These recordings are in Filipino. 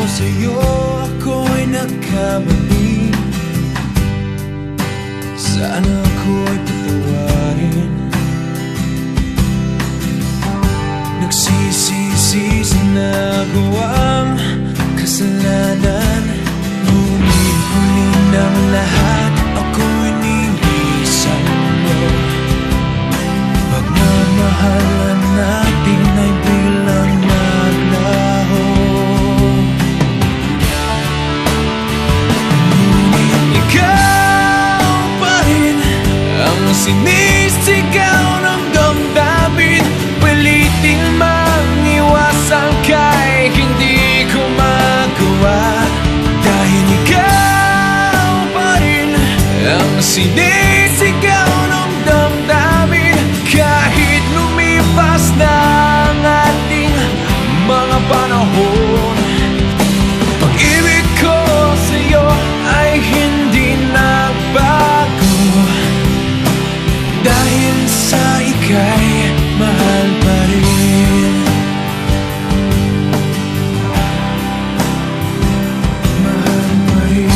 sa'yo ako'y nagkamali. Sana ako'y patawarin. Nagsisisi sa nagawang kasalanan. Ngunit huli ng lahat ako'y nilisan mo. Pagmamahalan natin ay biglang naglaho. Ngunit ikaw pa rin ang sinisigaw ng damdamin. Pilitin mang iwasan ka'y hindi ko magawa. Dahil ikaw pa rin ang sinisigaw ng damdamin. Kahit lumipas na ang ating mga panahon, pag-ibig ko sa'yo ay hindi nagbago. Dahil sa ika'y mahal pa rin. Mahal pa rin.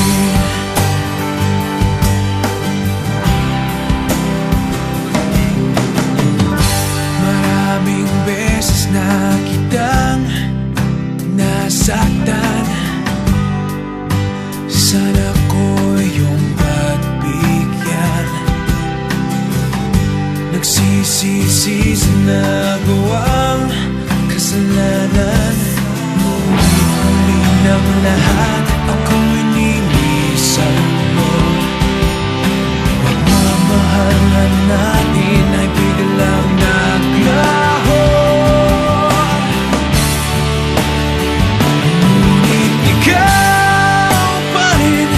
Maraming beses na kitang nasaktan. Sana ko iyong pagbigyan. Nagsisisi sa nagawang kasalanan. Ngunit huli ng lahat ako'y nilisan mo. Pagmamahalan natin ay biglang naglaho. Ngunit ikaw pa rin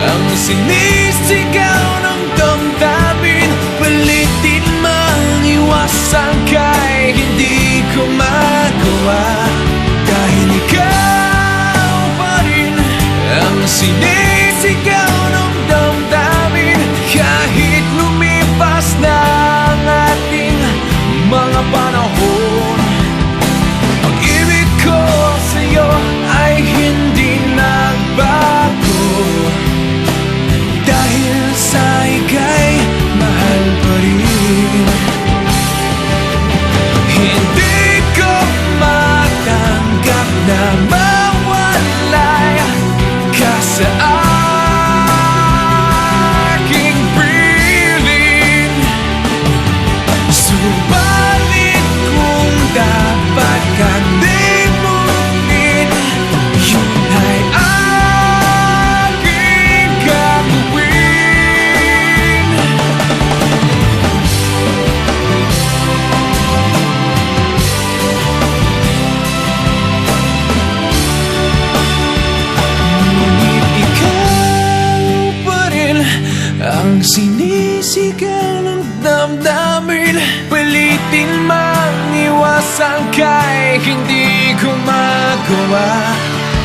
ang sinisigaw ng damdamin. Pilitin mang iwasan ka'y hindi ko magawa. Dahil ikaw pa rin ang sinisigaw ng damdamin. Kahit lumipas na ang ating mga panahon, pag-ibig ko sa'yo ay hindi nagbago. Dahil sa ika'y mahal pa rin. Hindi ko matanggap na mawalay ka sa aking piling. Subalit kung dapat kang limutin, yun ay aking gagawin. Ngunit ikaw pa rin ang sinisigaw ng damdamin. Pilitin mang iwasan ka'y hindi ko magawa.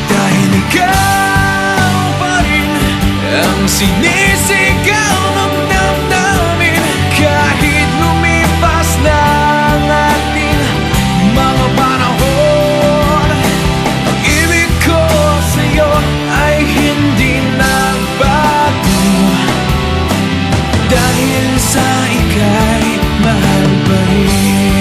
Dahil ikaw pa rin ang sinisigaw ng damdamin. Kahit lumipas na ang ating mga panahon, pag-ibig ko sa'yo ay hindi nagbago. Dahil sa ika'y mahal pa rin.